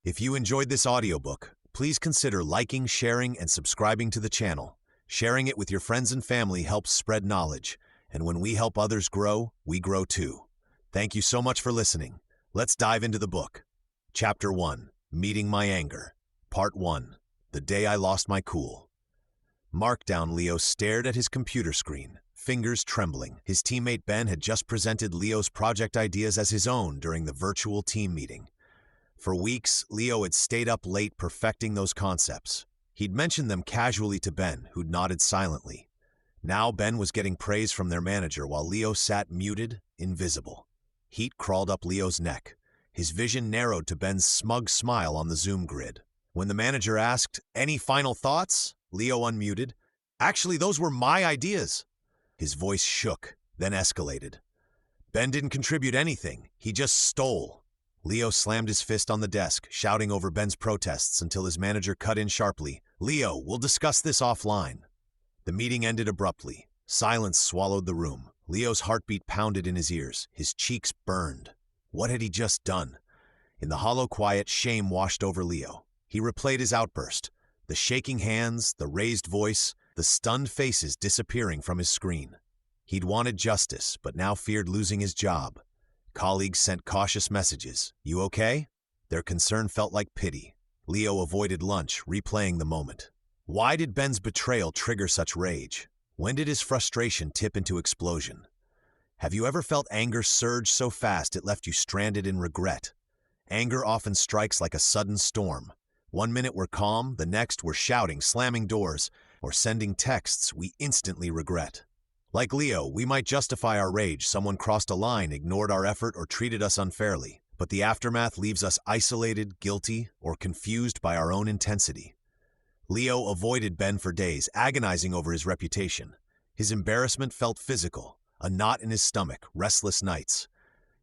If you enjoyed this audiobook, please consider liking, sharing, and subscribing to the channel. Sharing it with your friends and family helps spread knowledge, and when we help others grow, we grow too. Thank you so much for listening. Let's dive into the book. Chapter 1, Meeting My Anger. Part 1, The Day I Lost My Cool. Markdown Leo stared at his computer screen, fingers trembling. His teammate Ben had just presented Leo's project ideas as his own during the virtual team meeting. For weeks, Leo had stayed up late perfecting those concepts. He'd mentioned them casually to Ben, who'd nodded silently. Now Ben was getting praise from their manager while Leo sat muted, invisible. Heat crawled up Leo's neck. His vision narrowed to Ben's smug smile on the Zoom grid. When the manager asked, "Any final thoughts?" Leo unmuted. "Actually, those were my ideas." His voice shook, then escalated. Ben didn't contribute anything. He just stole. Leo slammed his fist on the desk, shouting over Ben's protests until his manager cut in sharply. "Leo, we'll discuss this offline." The meeting ended abruptly. Silence swallowed the room. Leo's heartbeat pounded in his ears. His cheeks burned. What had he just done? In the hollow quiet, shame washed over Leo. He replayed his outburst. The shaking hands, the raised voice, the stunned faces disappearing from his screen. He'd wanted justice, but now feared losing his job. Colleagues sent cautious messages. "You okay?" Their concern felt like pity. Leo avoided lunch, replaying the moment. Why did Ben's betrayal trigger such rage? When did his frustration tip into explosion? Have you ever felt anger surge so fast it left you stranded in regret? Anger often strikes like a sudden storm. One minute we're calm, the next we're shouting, slamming doors, or sending texts we instantly regret. Like Leo, we might justify our rage. Someone crossed a line, ignored our effort, or treated us unfairly. But the aftermath leaves us isolated, guilty, or confused by our own intensity. Leo avoided Ben for days, agonizing over his reputation. His embarrassment felt physical, a knot in his stomach, restless nights.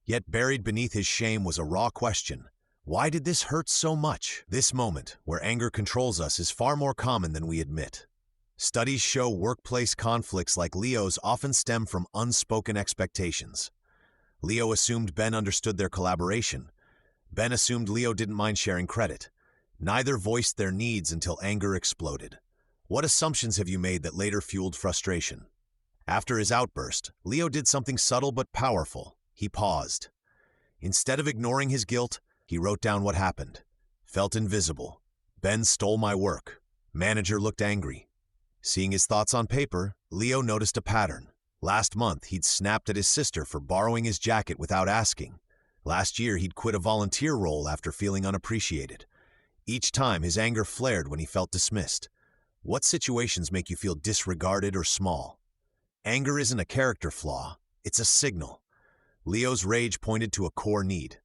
Yet buried beneath his shame was a raw question. Why did this hurt so much? This moment, where anger controls us, is far more common than we admit. Studies show workplace conflicts like Leo's often stem from unspoken expectations. Leo assumed Ben understood their collaboration. Ben assumed Leo didn't mind sharing credit. Neither voiced their needs until anger exploded. What assumptions have you made that later fueled frustration? After his outburst, Leo did something subtle but powerful. He paused. Instead of ignoring his guilt, he wrote down what happened. Felt invisible. Ben stole my work. Manager looked angry. Seeing his thoughts on paper, Leo noticed a pattern. Last month, he'd snapped at his sister for borrowing his jacket without asking. Last year, he'd quit a volunteer role after feeling unappreciated. Each time, his anger flared when he felt dismissed. What situations make you feel disregarded or small? Anger isn't a character flaw. It's a signal. Leo's rage pointed to a core need.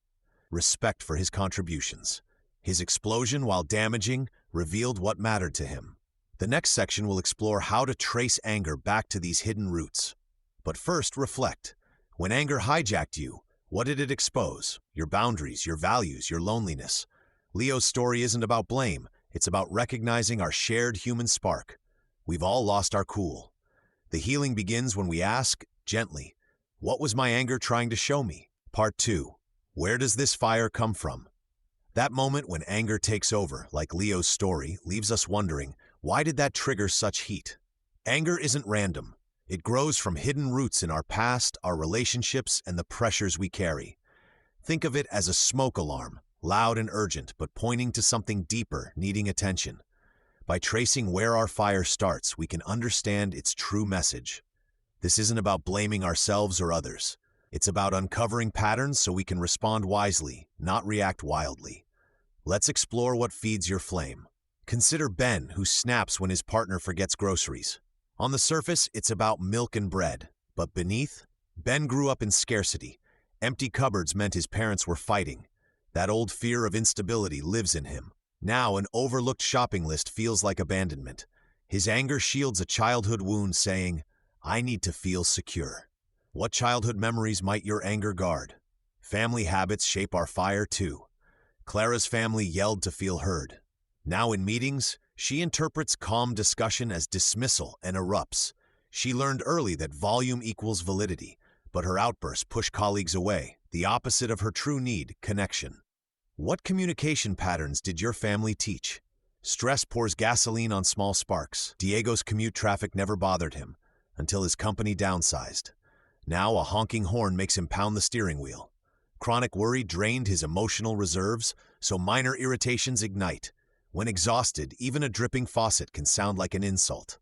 Respect for his contributions. His explosion, while damaging, revealed what mattered to him. The next section will explore how to trace anger back to these hidden roots. But first, reflect. When anger hijacked you, what did it expose? Your boundaries, your values, your loneliness. Leo's story isn't about blame. It's about recognizing our shared human spark. We've all lost our cool. The healing begins when we ask, gently, what was my anger trying to show me? Part 2. Where does this fire come from? That moment when anger takes over, like Leo's story, leaves us wondering, why did that trigger such heat? Anger isn't random. It grows from hidden roots in our past, our relationships, and the pressures we carry. Think of it as a smoke alarm, loud and urgent, but pointing to something deeper, needing attention. By tracing where our fire starts, we can understand its true message. This isn't about blaming ourselves or others. It's about uncovering patterns so we can respond wisely, not react wildly. Let's explore what feeds your flame. Consider Ben, who snaps when his partner forgets groceries. On the surface, it's about milk and bread. But beneath, Ben grew up in scarcity. Empty cupboards meant his parents were fighting. That old fear of instability lives in him. Now, an overlooked shopping list feels like abandonment. His anger shields a childhood wound, saying, "I need to feel secure." What childhood memories might your anger guard? Family habits shape our fire too. Clara's family yelled to feel heard. Now in meetings, she interprets calm discussion as dismissal and erupts. She learned early that volume equals validity, but her outbursts push colleagues away, the opposite of her true need, connection. What communication patterns did your family teach? Stress pours gasoline on small sparks. Diego's commute traffic never bothered him until his company downsized. Now a honking horn makes him pound the steering wheel. Chronic worry drained his emotional reserves, so minor irritations ignite. When exhausted, even a dripping faucet can sound like an insult.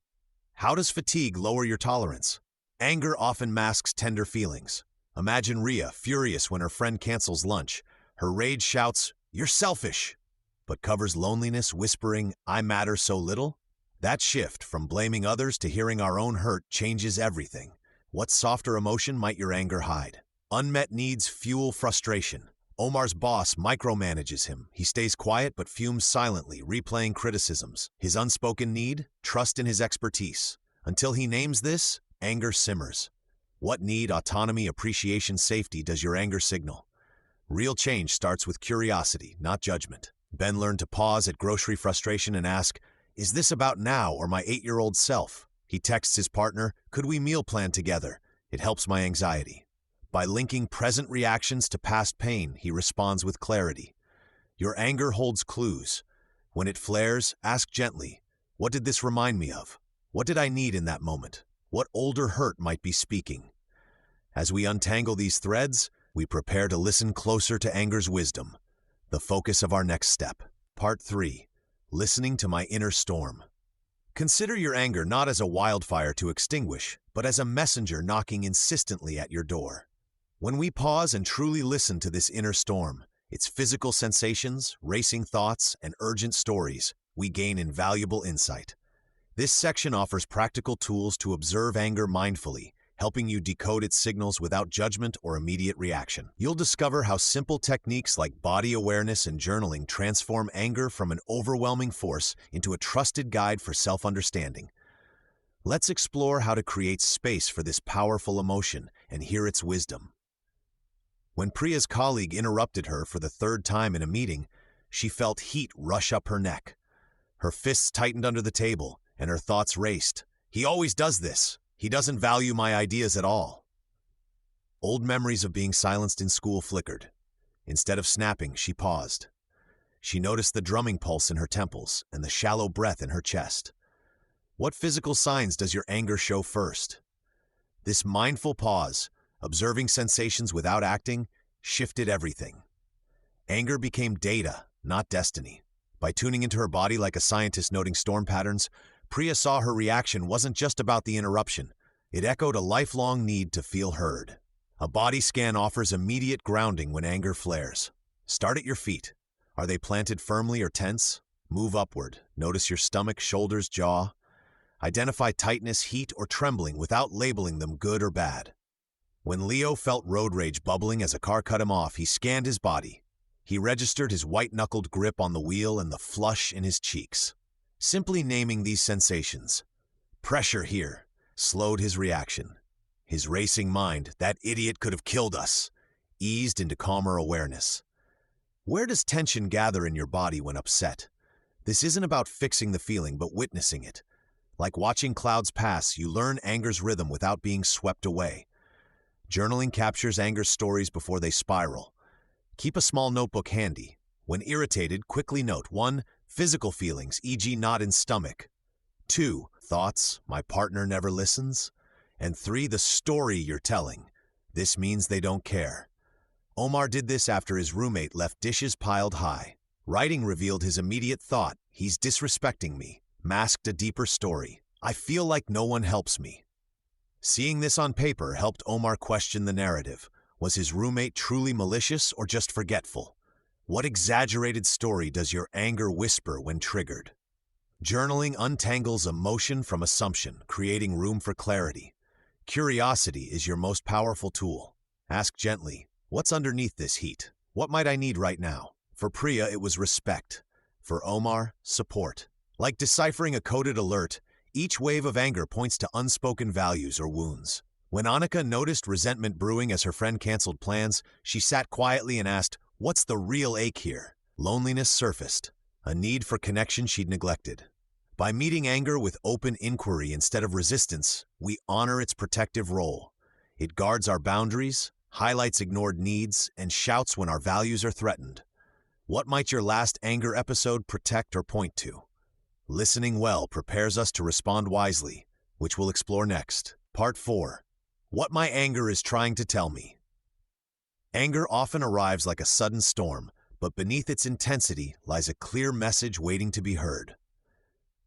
How does fatigue lower your tolerance? Anger often masks tender feelings. Imagine Rhea, furious when her friend cancels lunch. Her rage shouts, "You're selfish," but covers loneliness, whispering, "I matter so little." That shift from blaming others to hearing our own hurt changes everything. What softer emotion might your anger hide? Unmet needs fuel frustration. Omar's boss micromanages him. He stays quiet but fumes silently, replaying criticisms. His unspoken need? Trust in his expertise. Until he names this, anger simmers. What need, autonomy, appreciation, safety does your anger signal? Real change starts with curiosity, not judgment. Ben learned to pause at grocery frustration and ask, "Is this about now or my 8-year-old self?" He texts his partner, "Could we meal plan together? It helps my anxiety." By linking present reactions to past pain, he responds with clarity. Your anger holds clues. When it flares, ask gently, "What did this remind me of? What did I need in that moment? What older hurt might be speaking?" As we untangle these threads, we prepare to listen closer to anger's wisdom, the focus of our next step. Part 3. Listening to my inner storm. Consider your anger not as a wildfire to extinguish, but as a messenger knocking insistently at your door. When we pause and truly listen to this inner storm, its physical sensations, racing thoughts, and urgent stories, we gain invaluable insight. This section offers practical tools to observe anger mindfully, helping you decode its signals without judgment or immediate reaction. You'll discover how simple techniques like body awareness and journaling transform anger from an overwhelming force into a trusted guide for self-understanding. Let's explore how to create space for this powerful emotion and hear its wisdom. When Priya's colleague interrupted her for the 3rd time in a meeting, she felt heat rush up her neck. Her fists tightened under the table, and her thoughts raced. "He always does this. He doesn't value my ideas at all." Old memories of being silenced in school flickered. Instead of snapping, she paused. She noticed the drumming pulse in her temples and the shallow breath in her chest. What physical signs does your anger show first? This mindful pause, observing sensations without acting, shifted everything. Anger became data, not destiny. By tuning into her body like a scientist noting storm patterns, Priya saw her reaction wasn't just about the interruption. It echoed a lifelong need to feel heard. A body scan offers immediate grounding when anger flares. Start at your feet. Are they planted firmly or tense? Move upward. Notice your stomach, shoulders, jaw. Identify tightness, heat, or trembling without labeling them good or bad. When Leo felt road rage bubbling as a car cut him off, he scanned his body. He registered his white-knuckled grip on the wheel and the flush in his cheeks. Simply naming these sensations, "Pressure here," slowed his reaction. His racing mind, "That idiot could have killed us," eased into calmer awareness. Where does tension gather in your body when upset? This isn't about fixing the feeling, but witnessing it. Like watching clouds pass, you learn anger's rhythm without being swept away. Journaling captures anger's stories before they spiral. Keep a small notebook handy. When irritated, quickly note 1. Physical feelings, e.g. knot in stomach. 2. Thoughts, "My partner never listens." And 3. The story you're telling. This means they don't care. Omar did this after his roommate left dishes piled high. Writing revealed his immediate thought, "He's disrespecting me," masked a deeper story, "I feel like no one helps me." Seeing this on paper helped Omar question the narrative. Was his roommate truly malicious or just forgetful? What exaggerated story does your anger whisper when triggered? Journaling untangles emotion from assumption, creating room for clarity. Curiosity is your most powerful tool. Ask gently, "What's underneath this heat? What might I need right now?" For Priya, it was respect. For Omar, support. Like deciphering a coded alert, each wave of anger points to unspoken values or wounds. When Annika noticed resentment brewing as her friend canceled plans, she sat quietly and asked, "What's the real ache here?" Loneliness surfaced, a need for connection she'd neglected. By meeting anger with open inquiry instead of resistance, we honor its protective role. It guards our boundaries, highlights ignored needs, and shouts when our values are threatened. What might your last anger episode protect or point to? Listening well prepares us to respond wisely, which we'll explore next. Part 4. What my anger is trying to tell me. Anger often arrives like a sudden storm, but beneath its intensity lies a clear message waiting to be heard.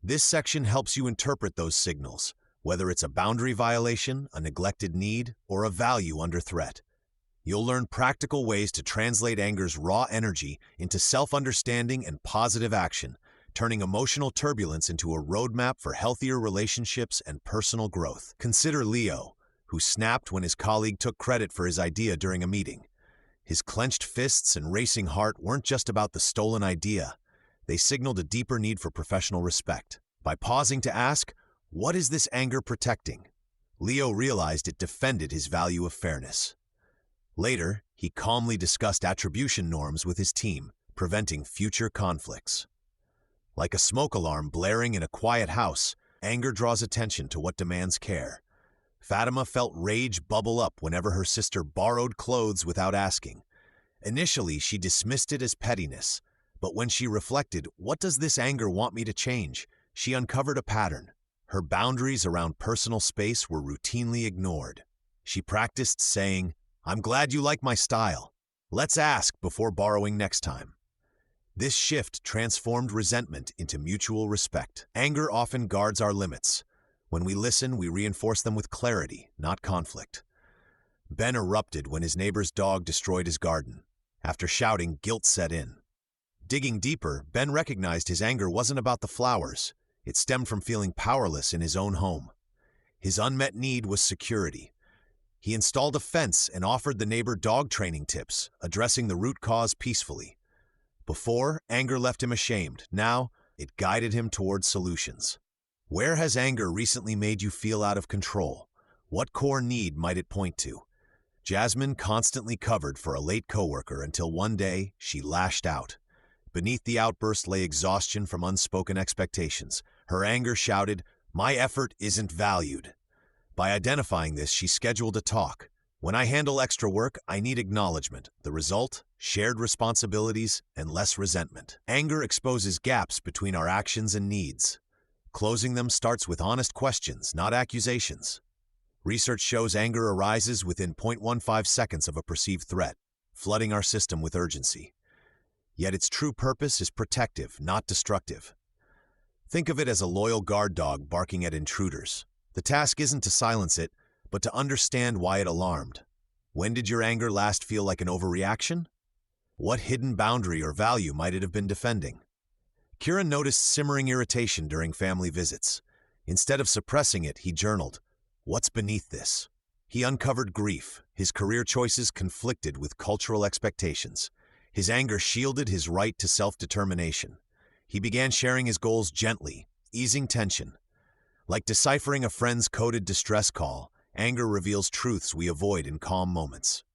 This section helps you interpret those signals, whether it's a boundary violation, a neglected need, or a value under threat. You'll learn practical ways to translate anger's raw energy into self-understanding and positive action, turning emotional turbulence into a roadmap for healthier relationships and personal growth. Consider Leo, who snapped when his colleague took credit for his idea during a meeting. His clenched fists and racing heart weren't just about the stolen idea. They signaled a deeper need for professional respect. By pausing to ask, "What is this anger protecting?" Leo realized it defended his value of fairness. Later, he calmly discussed attribution norms with his team, preventing future conflicts. Like a smoke alarm blaring in a quiet house, anger draws attention to what demands care. Fatima felt rage bubble up whenever her sister borrowed clothes without asking. Initially, she dismissed it as pettiness, but when she reflected, "What does this anger want me to change?" she uncovered a pattern. Her boundaries around personal space were routinely ignored. She practiced saying, "I'm glad you like my style. Let's ask before borrowing next time." This shift transformed resentment into mutual respect. Anger often guards our limits. When we listen, we reinforce them with clarity, not conflict. Ben erupted when his neighbor's dog destroyed his garden. After shouting, guilt set in. Digging deeper, Ben recognized his anger wasn't about the flowers. It stemmed from feeling powerless in his own home. His unmet need was security. He installed a fence and offered the neighbor dog training tips, addressing the root cause peacefully. Before, anger left him ashamed. Now, it guided him towards solutions. Where has anger recently made you feel out of control? What core need might it point to? Jasmine constantly covered for a late coworker until one day she lashed out. Beneath the outburst lay exhaustion from unspoken expectations. Her anger shouted, "My effort isn't valued." By identifying this, she scheduled a talk. "When I handle extra work, I need acknowledgement." The result? Shared responsibilities and less resentment. Anger exposes gaps between our actions and needs. Closing them starts with honest questions, not accusations. Research shows anger arises within 0.15 seconds of a perceived threat, flooding our system with urgency. Yet its true purpose is protective, not destructive. Think of it as a loyal guard dog barking at intruders. The task isn't to silence it, but to understand why it alarmed. When did your anger last feel like an overreaction? What hidden boundary or value might it have been defending? Kieran noticed simmering irritation during family visits. Instead of suppressing it, he journaled, "What's beneath this?" He uncovered grief. His career choices conflicted with cultural expectations. His anger shielded his right to self-determination. He began sharing his goals gently, easing tension. Like deciphering a friend's coded distress call, anger reveals truths we avoid in calm moments.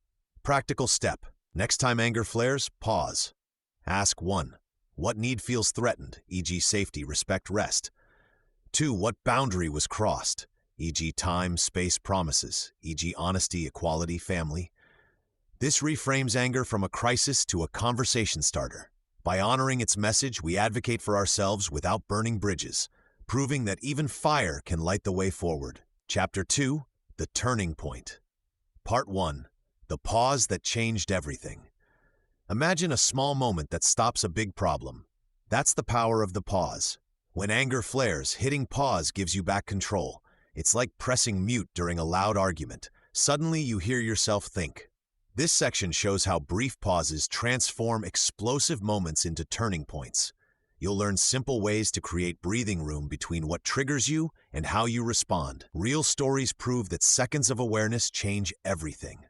Practical step. Next time anger flares, pause. Ask 1. What need feels threatened, e.g. safety, respect, rest? 2. What boundary was crossed, e.g. time, space, promises, e.g. honesty, equality, family? This reframes anger from a crisis to a conversation starter. By honoring its message, we advocate for ourselves without burning bridges, proving that even fire can light the way forward. Chapter 2, The Turning Point. Part 1, The Pause That Changed Everything. Imagine a small moment that stops a big problem. That's the power of the pause. When anger flares, hitting pause gives you back control. It's like pressing mute during a loud argument. Suddenly you hear yourself think. This section shows how brief pauses transform explosive moments into turning points. You'll learn simple ways to create breathing room between what triggers you and how you respond. Real stories prove that seconds of awareness change everything.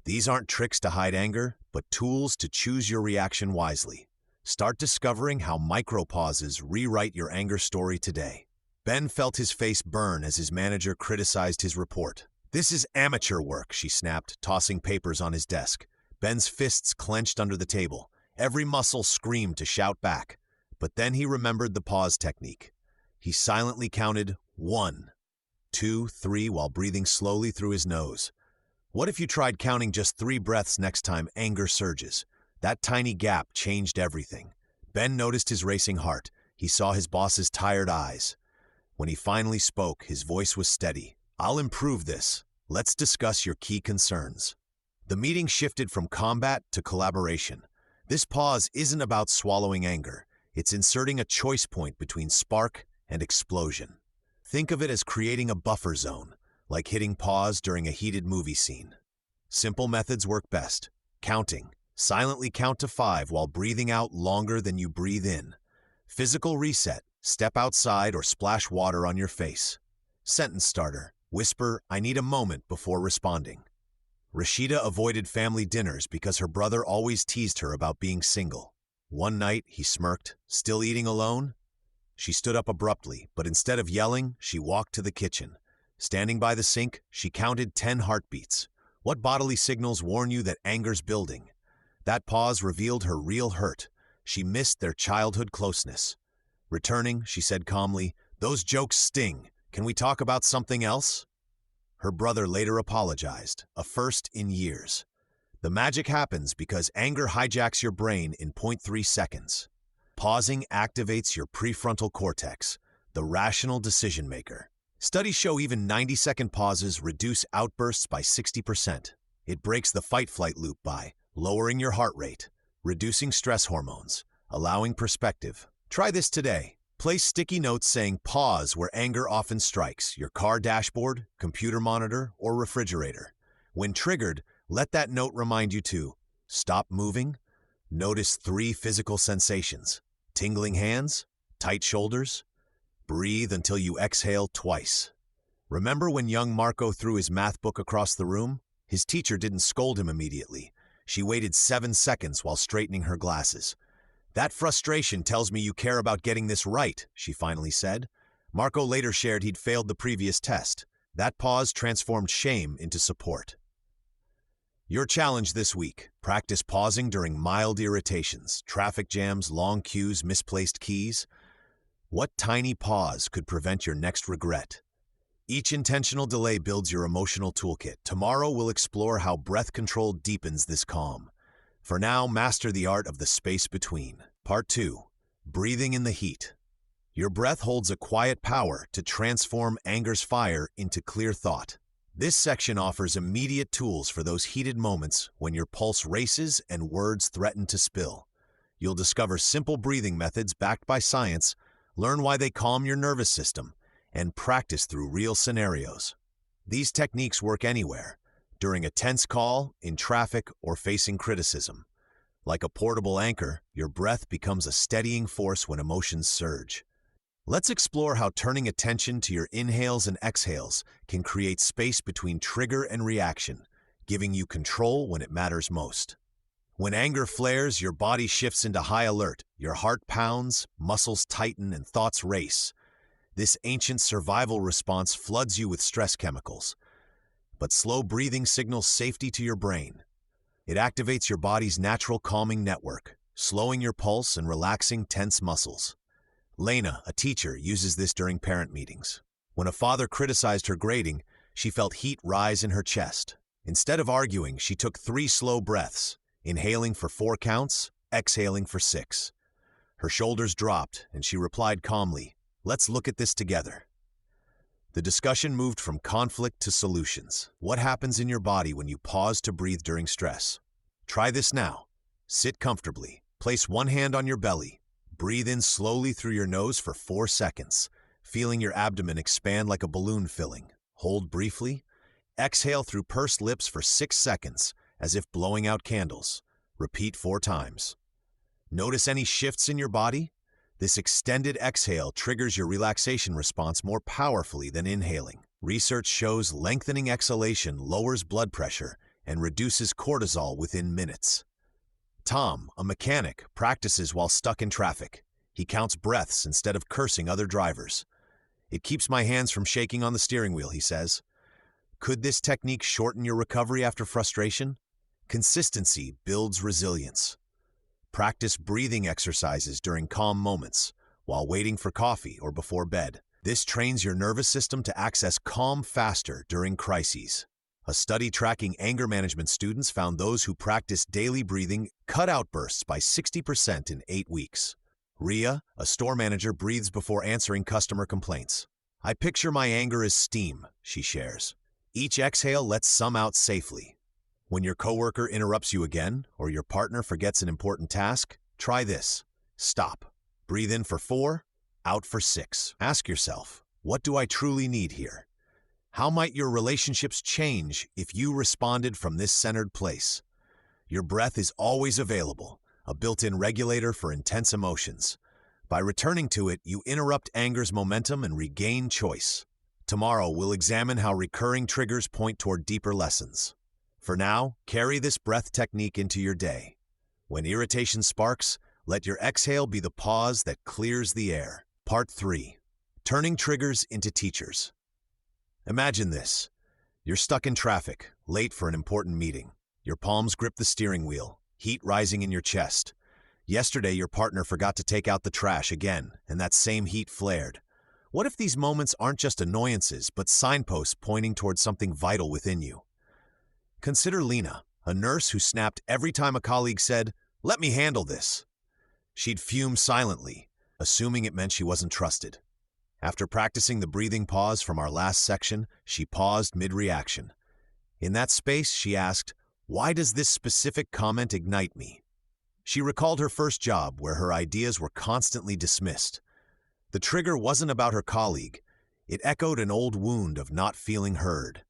These aren't tricks to hide anger, but tools to choose your reaction wisely. Start discovering how micro-pauses rewrite your anger story today. Ben felt his face burn as his manager criticized his report. "This is amateur work," she snapped, tossing papers on his desk. Ben's fists clenched under the table. Every muscle screamed to shout back. But then he remembered the pause technique. He silently counted 1, 2, 3 while breathing slowly through his nose. What if you tried counting just 3 breaths next time anger surges? That tiny gap changed everything. Ben noticed his racing heart. He saw his boss's tired eyes. When he finally spoke, his voice was steady. "I'll improve this. Let's discuss your key concerns." The meeting shifted from combat to collaboration. This pause isn't about swallowing anger. It's inserting a choice point between spark and explosion. Think of it as creating a buffer zone, like hitting pause during a heated movie scene. Simple methods work best. Counting. Silently count to 5 while breathing out longer than you breathe in. Physical reset. Step outside or splash water on your face. Sentence starter. Whisper, "I need a moment," before responding. Rashida avoided family dinners because her brother always teased her about being single. One night, he smirked. "Still eating alone?" She stood up abruptly, but instead of yelling, she walked to the kitchen. Standing by the sink, she counted 10 heartbeats. What bodily signals warn you that anger's building? That pause revealed her real hurt. She missed their childhood closeness. Returning, she said calmly, "Those jokes sting. Can we talk about something else?" Her brother later apologized, a first in years. The magic happens because anger hijacks your brain in 0.3 seconds. Pausing activates your prefrontal cortex, the rational decision maker. Studies show even 90-second pauses reduce outbursts by 60%. It breaks the fight-flight loop by lowering your heart rate, reducing stress hormones, allowing perspective. Try this today. Place sticky notes saying "pause" where anger often strikes, your car dashboard, computer monitor, or refrigerator. When triggered, let that note remind you to stop moving. Notice 3 physical sensations: tingling hands, tight shoulders. Breathe until you exhale twice. Remember when young Marco threw his math book across the room? His teacher didn't scold him immediately. She waited 7 seconds while straightening her glasses. "That frustration tells me you care about getting this right," she finally said. Marco later shared he'd failed the previous test. That pause transformed shame into support. Your challenge this week: practice pausing during mild irritations, traffic jams, long queues, misplaced keys. What tiny pause could prevent your next regret? Each intentional delay builds your emotional toolkit. Tomorrow we'll explore how breath control deepens this calm. For now, master the art of the space between. Part 2. Breathing in the heat. Your breath holds a quiet power to transform anger's fire into clear thought. This section offers immediate tools for those heated moments when your pulse races and words threaten to spill. You'll discover simple breathing methods backed by science, learn why they calm your nervous system, and practice through real scenarios. These techniques work anywhere, during a tense call, in traffic, or facing criticism. Like a portable anchor, your breath becomes a steadying force when emotions surge. Let's explore how turning attention to your inhales and exhales can create space between trigger and reaction, giving you control when it matters most. When anger flares, your body shifts into high alert. Your heart pounds, muscles tighten, and thoughts race. This ancient survival response floods you with stress chemicals. But slow breathing signals safety to your brain. It activates your body's natural calming network, slowing your pulse and relaxing tense muscles. Lena, a teacher, uses this during parent meetings. When a father criticized her grading, she felt heat rise in her chest. Instead of arguing, she took 3 slow breaths, inhaling for 4 counts, exhaling for 6. Her shoulders dropped, and she replied calmly, "Let's look at this together." The discussion moved from conflict to solutions. What happens in your body when you pause to breathe during stress? Try this now. Sit comfortably. Place one hand on your belly. Breathe in slowly through your nose for 4 seconds, feeling your abdomen expand like a balloon filling. Hold briefly. Exhale through pursed lips for 6 seconds, as if blowing out candles. Repeat 4 times. Notice any shifts in your body? This extended exhale triggers your relaxation response more powerfully than inhaling. Research shows lengthening exhalation lowers blood pressure and reduces cortisol within minutes. Tom, a mechanic, practices while stuck in traffic. He counts breaths instead of cursing other drivers. "It keeps my hands from shaking on the steering wheel," he says. Could this technique shorten your recovery after frustration? Consistency builds resilience. Practice breathing exercises during calm moments, while waiting for coffee or before bed. This trains your nervous system to access calm faster during crises. A study tracking anger management students found those who practiced daily breathing cut outbursts by 60% in 8 weeks. Ria, a store manager, breathes before answering customer complaints. I picture my anger as steam, she shares. Each exhale lets some out safely. When your coworker interrupts you again, or your partner forgets an important task, try this. Stop. Breathe in for 4, out for 6. Ask yourself, what do I truly need here? How might your relationships change if you responded from this centered place? Your breath is always available, a built-in regulator for intense emotions. By returning to it, you interrupt anger's momentum and regain choice. Tomorrow, we'll examine how recurring triggers point toward deeper lessons. For now, carry this breath technique into your day. When irritation sparks, let your exhale be the pause that clears the air. Part 3. Turning triggers into teachers. Imagine this. You're stuck in traffic, late for an important meeting. Your palms grip the steering wheel, heat rising in your chest. Yesterday, your partner forgot to take out the trash again, and that same heat flared. What if these moments aren't just annoyances, but signposts pointing towards something vital within you? Consider Lena, a nurse who snapped every time a colleague said, "Let me handle this." She'd fume silently, assuming it meant she wasn't trusted. After practicing the breathing pause from our last section, she paused mid-reaction. In that space, she asked, "Why does this specific comment ignite me?" She recalled her first job where her ideas were constantly dismissed. The trigger wasn't about her colleague. It echoed an old wound of not feeling heard.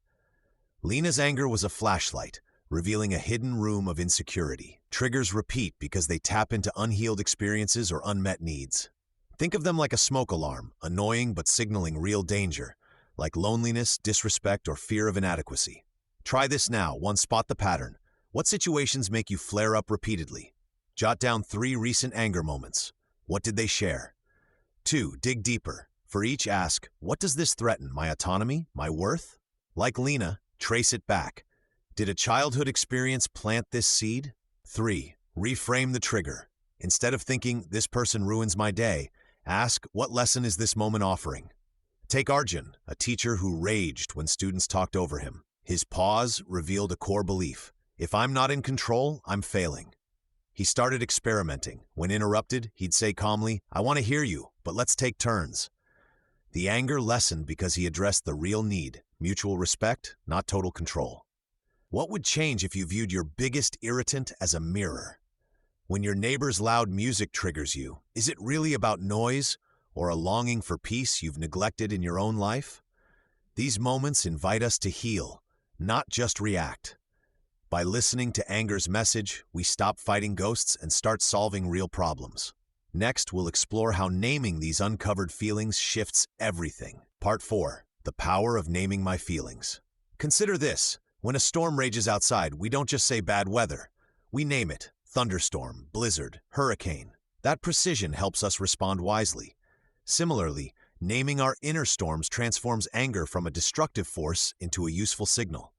Lena's anger was a flashlight, revealing a hidden room of insecurity. Triggers repeat because they tap into unhealed experiences or unmet needs. Think of them like a smoke alarm, annoying but signaling real danger, like loneliness, disrespect, or fear of inadequacy. Try this now. 1. Spot the pattern. What situations make you flare up repeatedly? Jot down 3 recent anger moments. What did they share? 2. Dig deeper. For each, ask, what does this threaten? My autonomy? My worth? Like Lena, trace it back. Did a childhood experience plant this seed? 3. Reframe the trigger. Instead of thinking, this person ruins my day, ask, what lesson is this moment offering? Take Arjun, a teacher who raged when students talked over him. His pause revealed a core belief. If I'm not in control, I'm failing. He started experimenting. When interrupted, he'd say calmly, I want to hear you, but let's take turns. The anger lessened because he addressed the real need, mutual respect, not total control. What would change if you viewed your biggest irritant as a mirror? When your neighbor's loud music triggers you, is it really about noise or a longing for peace you've neglected in your own life? These moments invite us to heal, not just react. By listening to anger's message, we stop fighting ghosts and start solving real problems. Next, we'll explore how naming these uncovered feelings shifts everything. Part 4. The power of naming my feelings. Consider this. When a storm rages outside, we don't just say bad weather. We name it. Thunderstorm, blizzard, hurricane. That precision helps us respond wisely. Similarly, naming our inner storms transforms anger from a destructive force into a useful signal.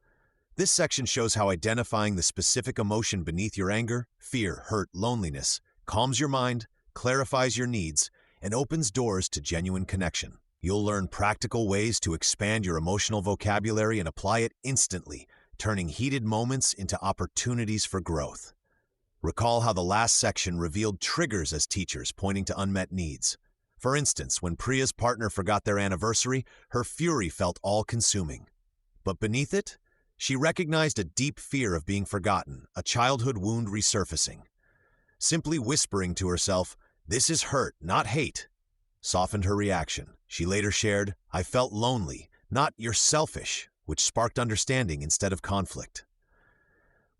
This section shows how identifying the specific emotion beneath your anger, fear, hurt, loneliness, calms your mind, clarifies your needs, and opens doors to genuine connection. You'll learn practical ways to expand your emotional vocabulary and apply it instantly, turning heated moments into opportunities for growth. Recall how the last section revealed triggers as teachers pointing to unmet needs. For instance, when Priya's partner forgot their anniversary, her fury felt all-consuming. But beneath it, she recognized a deep fear of being forgotten, a childhood wound resurfacing. Simply whispering to herself, "This is hurt, not hate," softened her reaction. She later shared, "I felt lonely, not you're selfish," which sparked understanding instead of conflict.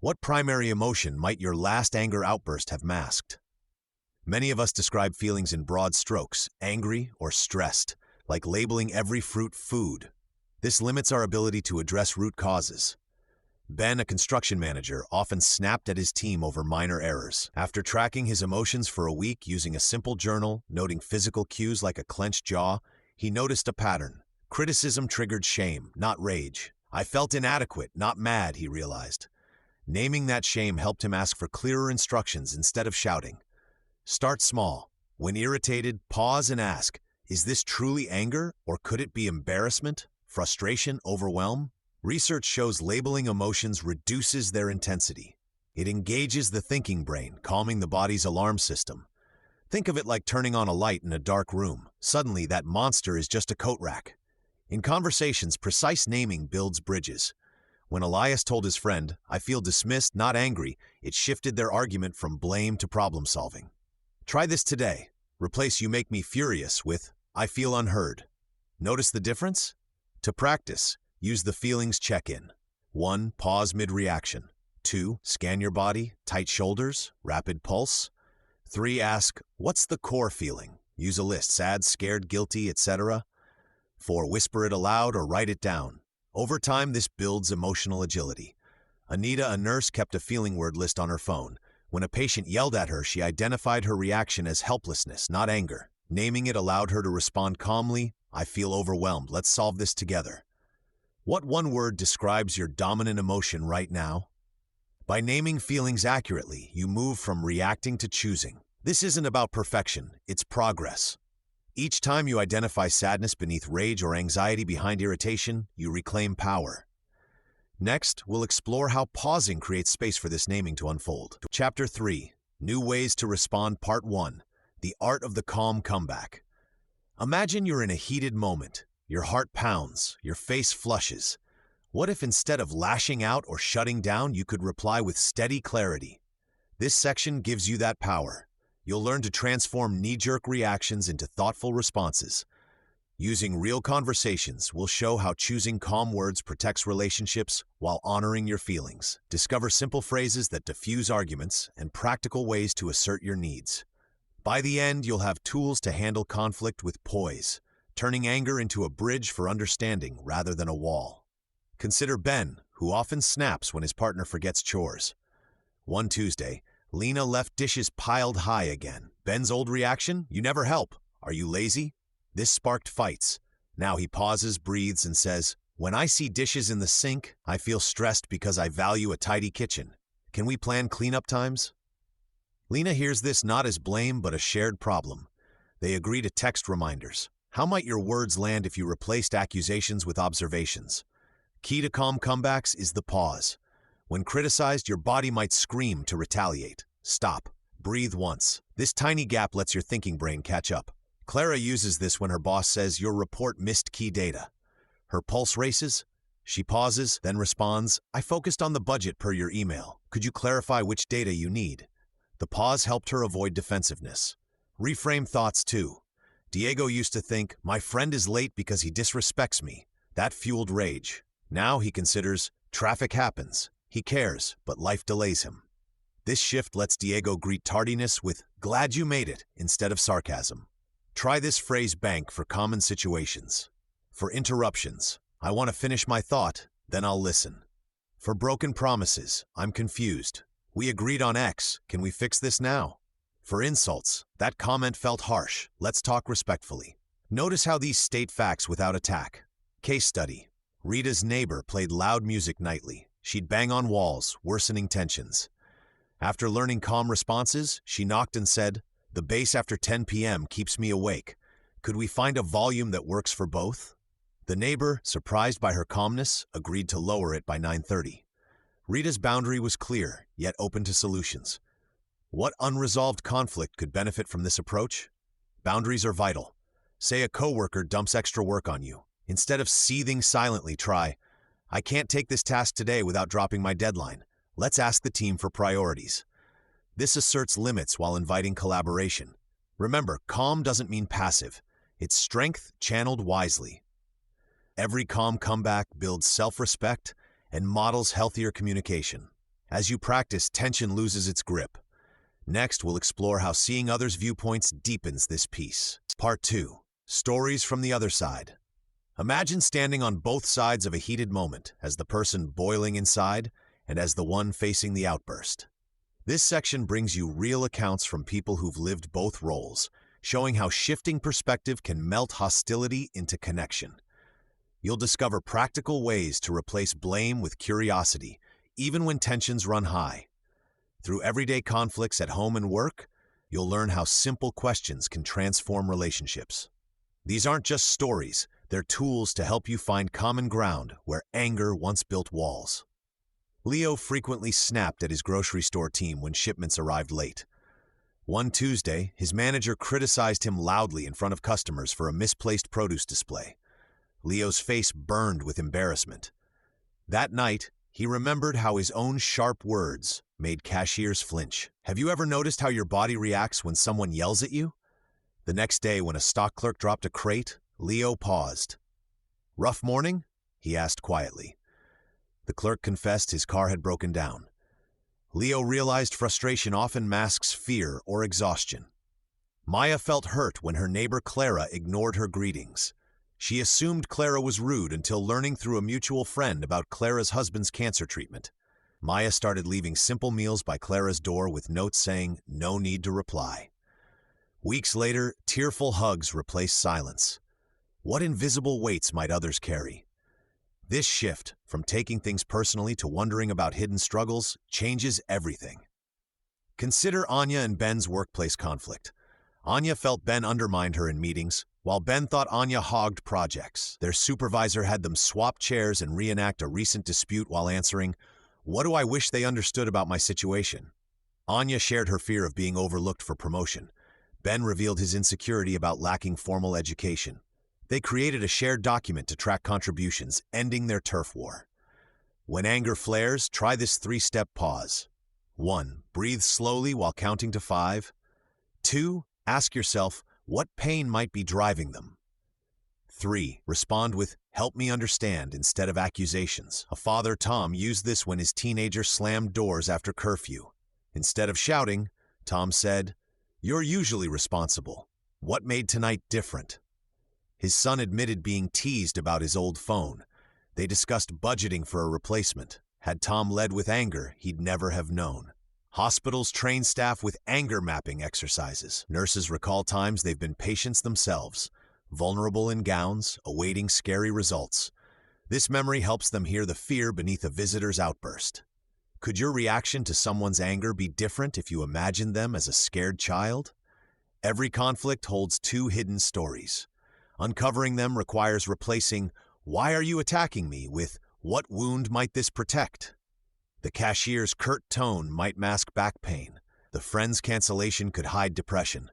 What primary emotion might your last anger outburst have masked? Many of us describe feelings in broad strokes, angry or stressed, like labeling every fruit food. This limits our ability to address root causes. Ben, a construction manager, often snapped at his team over minor errors. After tracking his emotions for a week using a simple journal, noting physical cues like a clenched jaw, he noticed a pattern. Criticism triggered shame, not rage. I felt inadequate, not mad, he realized. Naming that shame helped him ask for clearer instructions instead of shouting. Start small. When irritated, pause and ask, is this truly anger, or could it be embarrassment, frustration, overwhelm? Research shows labeling emotions reduces their intensity. It engages the thinking brain, calming the body's alarm system. Think of it like turning on a light in a dark room. Suddenly, that monster is just a coat rack. In conversations, precise naming builds bridges. When Elias told his friend, "I feel dismissed, not angry," it shifted their argument from blame to problem solving. Try this today. Replace "you make me furious" with "I feel unheard." Notice the difference? To practice, use the feelings check-in. 1. Pause mid-reaction. 2. Scan your body, tight shoulders, rapid pulse. 3. Ask, what's the core feeling? Use a list, sad, scared, guilty, etc. 4. Whisper it aloud or write it down. Over time, this builds emotional agility. Anita, a nurse, kept a feeling word list on her phone. When a patient yelled at her, she identified her reaction as helplessness, not anger. Naming it allowed her to respond calmly, "I feel overwhelmed. Let's solve this together." What one word describes your dominant emotion right now? By naming feelings accurately, you move from reacting to choosing. This isn't about perfection, it's progress. Each time you identify sadness beneath rage or anxiety behind irritation, you reclaim power. Next, we'll explore how pausing creates space for this naming to unfold. Chapter 3, New Ways to Respond, Part 1, The Art of the Calm Comeback. Imagine you're in a heated moment. Your heart pounds, your face flushes. What if instead of lashing out or shutting down, you could reply with steady clarity? This section gives you that power. You'll learn to transform knee-jerk reactions into thoughtful responses. Using real conversations, we'll show how choosing calm words protects relationships while honoring your feelings. Discover simple phrases that diffuse arguments and practical ways to assert your needs. By the end, you'll have tools to handle conflict with poise, turning anger into a bridge for understanding rather than a wall. Consider Ben, who often snaps when his partner forgets chores. One Tuesday, Lena left dishes piled high again. Ben's old reaction? "You never help. Are you lazy?" This sparked fights. Now he pauses, breathes, and says, "When I see dishes in the sink, I feel stressed because I value a tidy kitchen. Can we plan cleanup times?" Lena hears this not as blame but a shared problem. They agree to text reminders. How might your words land if you replaced accusations with observations? Key to calm comebacks is the pause. When criticized, your body might scream to retaliate. Stop. Breathe once. This tiny gap lets your thinking brain catch up. Clara uses this when her boss says your report missed key data. Her pulse races. She pauses, then responds, "I focused on the budget per your email. Could you clarify which data you need?" The pause helped her avoid defensiveness. Reframe thoughts too. Diego used to think, "My friend is late because he disrespects me." That fueled rage. Now he considers, "Traffic happens. He cares, but life delays him." This shift lets Diego greet tardiness with, "Glad you made it," instead of sarcasm. Try this phrase bank for common situations. For interruptions, "I want to finish my thought, then I'll listen." For broken promises, "I'm confused. We agreed on X. Can we fix this now?" For insults, "That comment felt harsh. Let's talk respectfully." Notice how these state facts without attack. Case study. Rita's neighbor played loud music nightly. She'd bang on walls, worsening tensions. After learning calm responses, she knocked and said, "The bass after 10 p.m. keeps me awake. Could we find a volume that works for both?" The neighbor, surprised by her calmness, agreed to lower it by 9:30. Rita's boundary was clear, yet open to solutions. What unresolved conflict could benefit from this approach? Boundaries are vital. Say a coworker dumps extra work on you. Instead of seething silently, try, "I can't take this task today without dropping my deadline. Let's ask the team for priorities." This asserts limits while inviting collaboration. Remember, calm doesn't mean passive. It's strength channeled wisely. Every calm comeback builds self-respect and models healthier communication. As you practice, tension loses its grip. Next, we'll explore how seeing others' viewpoints deepens this piece. Part 2. Stories from the other side. Imagine standing on both sides of a heated moment, as the person boiling inside and as the one facing the outburst. This section brings you real accounts from people who've lived both roles, showing how shifting perspective can melt hostility into connection. You'll discover practical ways to replace blame with curiosity, even when tensions run high. Through everyday conflicts at home and work, you'll learn how simple questions can transform relationships. These aren't just stories, They're tools to help you find common ground where anger once built walls. Leo frequently snapped at his grocery store team when shipments arrived late. One Tuesday, his manager criticized him loudly in front of customers for a misplaced produce display. Leo's face burned with embarrassment. That night, he remembered how his own sharp words made cashiers flinch. Have you ever noticed how your body reacts when someone yells at you? The next day, when a stock clerk dropped a crate, Leo paused. "Rough morning?" he asked quietly. The clerk confessed his car had broken down. Leo realized frustration often masks fear or exhaustion. Maya felt hurt when her neighbor Clara ignored her greetings. She assumed Clara was rude until learning through a mutual friend about Clara's husband's cancer treatment. Maya started leaving simple meals by Clara's door with notes saying, "No need to reply." Weeks later, tearful hugs replaced silence. What invisible weights might others carry? This shift, from taking things personally to wondering about hidden struggles, changes everything. Consider Anya and Ben's workplace conflict. Anya felt Ben undermined her in meetings, while Ben thought Anya hogged projects. Their supervisor had them swap chairs and reenact a recent dispute while answering, "What do I wish they understood about my situation?" Anya shared her fear of being overlooked for promotion. Ben revealed his insecurity about lacking formal education. They created a shared document to track contributions, ending their turf war. When anger flares, try this 3-step pause. 1. Breathe slowly while counting to 5. 2. Ask yourself, what pain might be driving them? 3. Respond with, "Help me understand," instead of accusations. A father, Tom, used this when his teenager slammed doors after curfew. Instead of shouting, Tom said, "You're usually responsible. What made tonight different?" His son admitted being teased about his old phone. They discussed budgeting for a replacement. Had Tom led with anger, he'd never have known. Hospitals train staff with anger mapping exercises. Nurses recall times they've been patients themselves, vulnerable in gowns, awaiting scary results. This memory helps them hear the fear beneath a visitor's outburst. Could your reaction to someone's anger be different if you imagined them as a scared child? Every conflict holds 2 hidden stories. Uncovering them requires replacing, "Why are you attacking me?" with, "What wound might this protect?" The cashier's curt tone might mask back pain. The friend's cancellation could hide depression.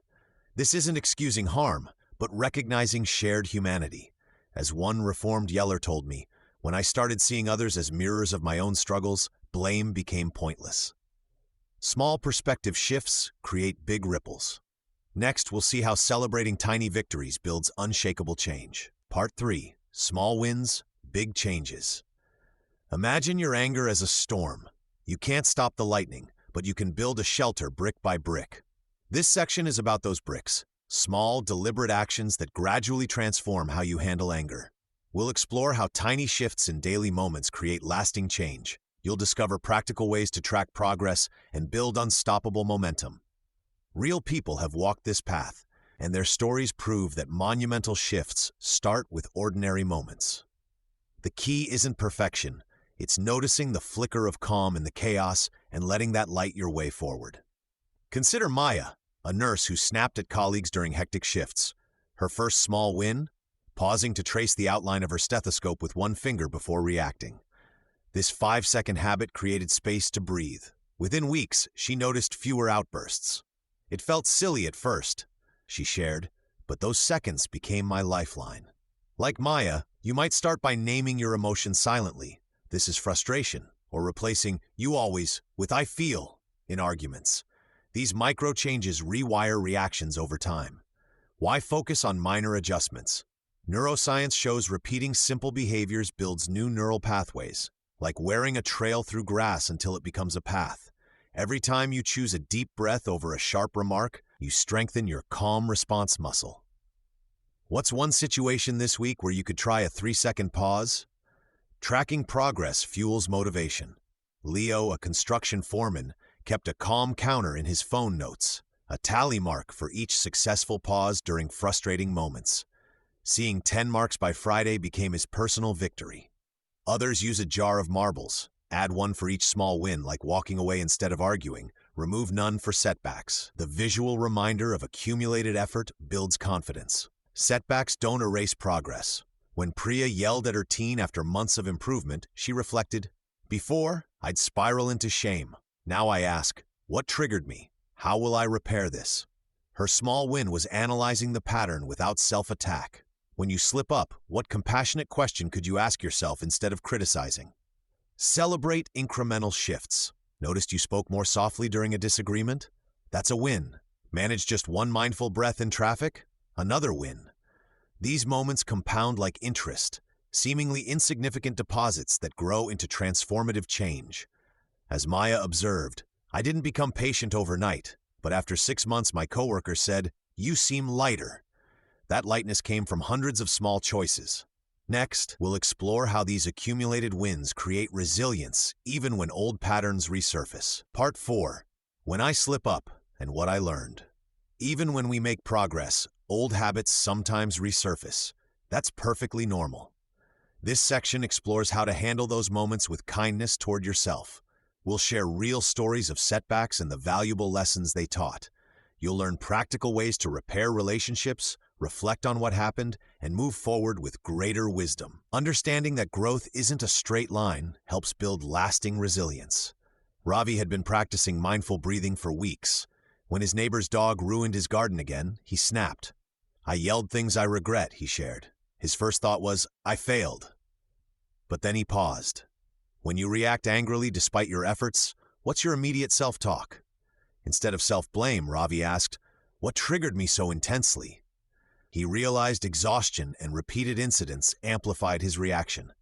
This isn't excusing harm, but recognizing shared humanity. As one reformed yeller told me, when I started seeing others as mirrors of my own struggles, blame became pointless. Small perspective shifts create big ripples. Next, we'll see how celebrating tiny victories builds unshakable change. Part 3. Small wins, big changes. Imagine your anger as a storm. You can't stop the lightning, but you can build a shelter brick by brick. This section is about those bricks, small, deliberate actions that gradually transform how you handle anger. We'll explore how tiny shifts in daily moments create lasting change. You'll discover practical ways to track progress and build unstoppable momentum. Real people have walked this path, and their stories prove that monumental shifts start with ordinary moments. The key isn't perfection. It's noticing the flicker of calm in the chaos and letting that light your way forward. Consider Maya, a nurse who snapped at colleagues during hectic shifts. Her first small win? Pausing to trace the outline of her stethoscope with one finger before reacting. This 5-second habit created space to breathe. Within weeks, she noticed fewer outbursts. "It felt silly at first," she shared, "but those seconds became my lifeline." Like Maya, you might start by naming your emotions silently. "This is frustration," or replacing "you always" with "I feel" in arguments. These micro changes rewire reactions over time. Why focus on minor adjustments? Neuroscience shows repeating simple behaviors builds new neural pathways, like wearing a trail through grass until it becomes a path. Every time you choose a deep breath over a sharp remark, you strengthen your calm response muscle. What's one situation this week where you could try a 3-second pause? Tracking progress fuels motivation. Leo, a construction foreman, kept a calm counter in his phone notes, a tally mark for each successful pause during frustrating moments. Seeing 10 marks by Friday became his personal victory. Others use a jar of marbles. Add one for each small win, like walking away instead of arguing. Remove none for setbacks. The visual reminder of accumulated effort builds confidence. Setbacks don't erase progress. When Priya yelled at her teen after months of improvement, she reflected, "Before, I'd spiral into shame. Now I ask, what triggered me? How will I repair this?" Her small win was analyzing the pattern without self-attack. When you slip up, what compassionate question could you ask yourself instead of criticizing? Celebrate incremental shifts. Noticed you spoke more softly during a disagreement? That's a win. Manage just one mindful breath in traffic? Another win. These moments compound like interest, seemingly insignificant deposits that grow into transformative change. As Maya observed, I didn't become patient overnight, but after 6 months my coworker said, "You seem lighter." That lightness came from hundreds of small choices. Next, we'll explore how these accumulated wins create resilience even when old patterns resurface. Part 4. When I slip up and what I learned. Even when we make progress, old habits sometimes resurface. That's perfectly normal. This section explores how to handle those moments with kindness toward yourself. We'll share real stories of setbacks and the valuable lessons they taught. You'll learn practical ways to repair relationships, reflect on what happened, and move forward with greater wisdom. Understanding that growth isn't a straight line helps build lasting resilience. Ravi had been practicing mindful breathing for weeks. When his neighbor's dog ruined his garden again, he snapped. "I yelled things I regret," he shared. His first thought was, "I failed." But then he paused. When you react angrily despite your efforts, what's your immediate self-talk? Instead of self-blame, Ravi asked, "What triggered me so intensely?" He realized exhaustion and repeated incidents amplified his reaction.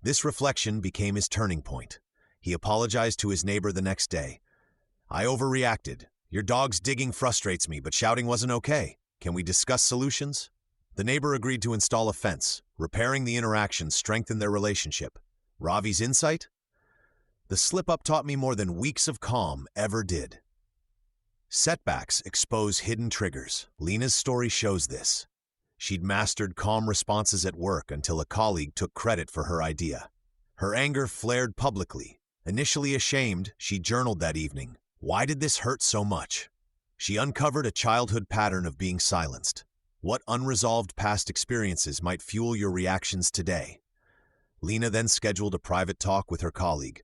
This reflection became his turning point. He apologized to his neighbor the next day. "I overreacted. Your dog's digging frustrates me, but shouting wasn't okay. Can we discuss solutions?" The neighbor agreed to install a fence. Repairing the interaction strengthened their relationship. Ravi's insight? The slip-up taught me more than weeks of calm ever did. Setbacks expose hidden triggers. Lena's story shows this. She'd mastered calm responses at work until a colleague took credit for her idea. Her anger flared publicly. Initially ashamed, she journaled that evening. Why did this hurt so much? She uncovered a childhood pattern of being silenced. What unresolved past experiences might fuel your reactions today? Lena then scheduled a private talk with her colleague.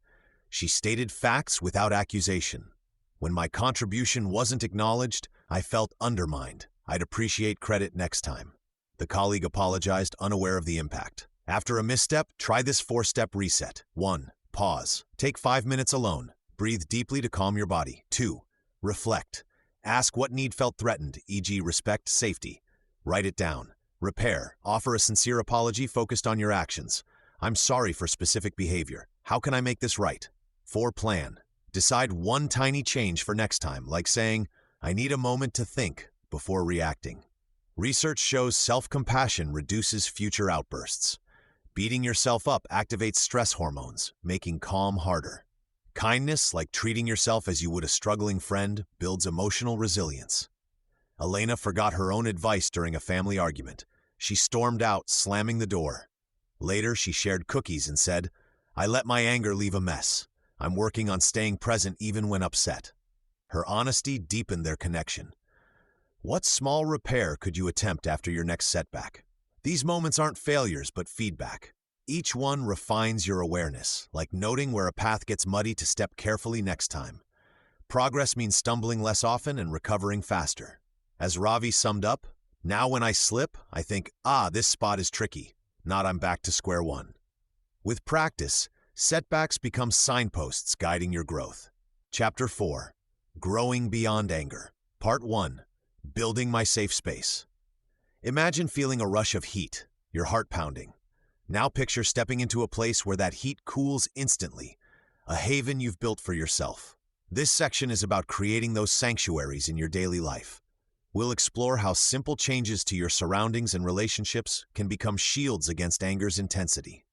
She stated facts without accusation. "When my contribution wasn't acknowledged, I felt undermined. I'd appreciate credit next time." The colleague apologized, unaware of the impact. After a misstep, try this 4-step reset. 1. Pause. Take 5 minutes alone. Breathe deeply to calm your body. 2. Reflect. Ask what need felt threatened, e.g. respect, safety. Write it down. Repair. Offer a sincere apology focused on your actions. "I'm sorry for specific behavior. How can I make this right?" 4. Plan. Decide one tiny change for next time, like saying, "I need a moment to think," before reacting. Research shows self-compassion reduces future outbursts. Beating yourself up activates stress hormones, making calm harder. Kindness, like treating yourself as you would a struggling friend, builds emotional resilience. Elena forgot her own advice during a family argument. She stormed out, slamming the door. Later, she shared cookies and said, "I let my anger leave a mess. I'm working on staying present even when upset." Her honesty deepened their connection. What small repair could you attempt after your next setback? These moments aren't failures, but feedback. Each one refines your awareness, like noting where a path gets muddy to step carefully next time. Progress means stumbling less often and recovering faster. As Ravi summed up, "Now when I slip, I think, this spot is tricky, not I'm back to square one." With practice, setbacks become signposts guiding your growth. Chapter 4. Growing Beyond Anger. Part 1. Building My Safe Space. Imagine feeling a rush of heat, your heart pounding. Now picture stepping into a place where that heat cools instantly, a haven you've built for yourself. This section is about creating those sanctuaries in your daily life. We'll explore how simple changes to your surroundings and relationships can become shields against anger's intensity.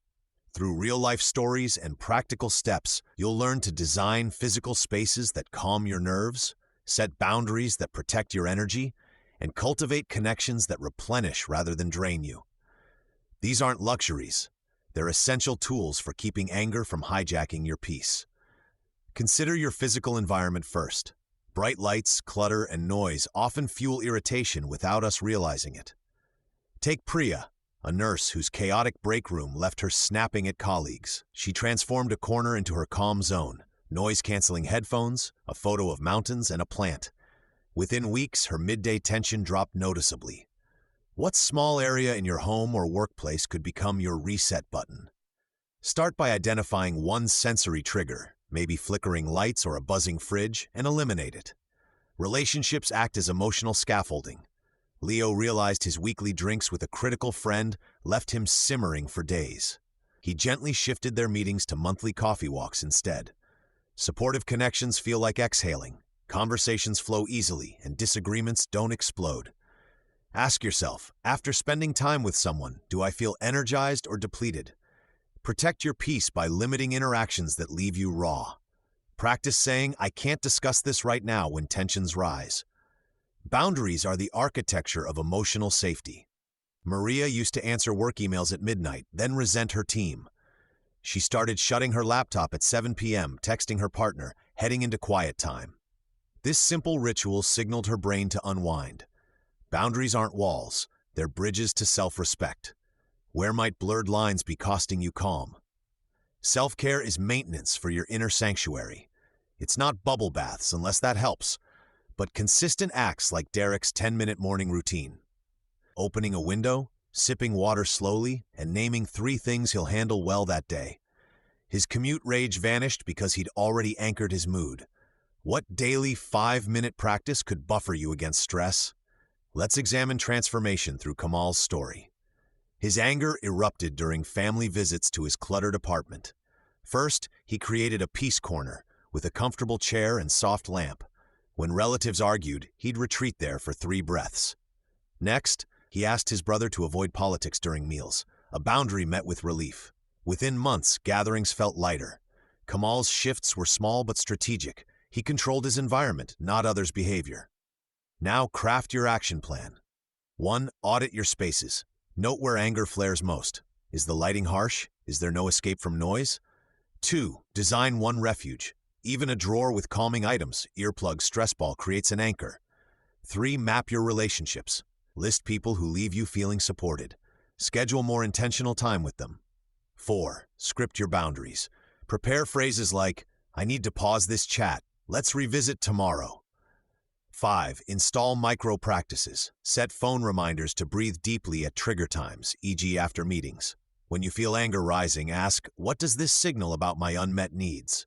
Through real-life stories and practical steps, you'll learn to design physical spaces that calm your nerves, set boundaries that protect your energy, and cultivate connections that replenish rather than drain you. These aren't luxuries. They're essential tools for keeping anger from hijacking your peace. Consider your physical environment first. Bright lights, clutter, and noise often fuel irritation without us realizing it. Take Priya, a nurse whose chaotic break room left her snapping at colleagues. She transformed a corner into her calm zone, noise-canceling headphones, a photo of mountains, and a plant. Within weeks, her midday tension dropped noticeably. What small area in your home or workplace could become your reset button? Start by identifying one sensory trigger, maybe flickering lights or a buzzing fridge, and eliminate it. Relationships act as emotional scaffolding. Leo realized his weekly drinks with a critical friend left him simmering for days. He gently shifted their meetings to monthly coffee walks instead. Supportive connections feel like exhaling. Conversations flow easily, and disagreements don't explode. Ask yourself, after spending time with someone, do I feel energized or depleted? Protect your peace by limiting interactions that leave you raw. Practice saying, I can't discuss this right now when tensions rise. Boundaries are the architecture of emotional safety. Maria used to answer work emails at midnight, then resent her team. She started shutting her laptop at 7 p.m., texting her partner, heading into quiet time. This simple ritual signaled her brain to unwind. Boundaries aren't walls, they're bridges to self-respect. Where might blurred lines be costing you calm? Self-care is maintenance for your inner sanctuary. It's not bubble baths unless that helps, but consistent acts like Derek's 10-minute morning routine. Opening a window, sipping water slowly, and naming 3 things he'll handle well that day. His commute rage vanished because he'd already anchored his mood. What daily 5-minute practice could buffer you against stress? Let's examine transformation through Kamal's story. His anger erupted during family visits to his cluttered apartment. First, he created a peace corner with a comfortable chair and soft lamp. When relatives argued, he'd retreat there for 3 breaths. Next, he asked his brother to avoid politics during meals, a boundary met with relief. Within months, gatherings felt lighter. Kamal's shifts were small but strategic. He controlled his environment, not others' behavior. Now craft your action plan. 1. Audit your spaces. Note where anger flares most. Is the lighting harsh? Is there no escape from noise? 2. Design one refuge. Even a drawer with calming items, earplugs, stress ball creates an anchor. 3. Map your relationships. List people who leave you feeling supported. Schedule more intentional time with them. 4. Script your boundaries. Prepare phrases like, I need to pause this chat. Let's revisit tomorrow. 5. Install micro practices. Set phone reminders to breathe deeply at trigger times, e.g. after meetings. When you feel anger rising, ask, what does this signal about my unmet needs?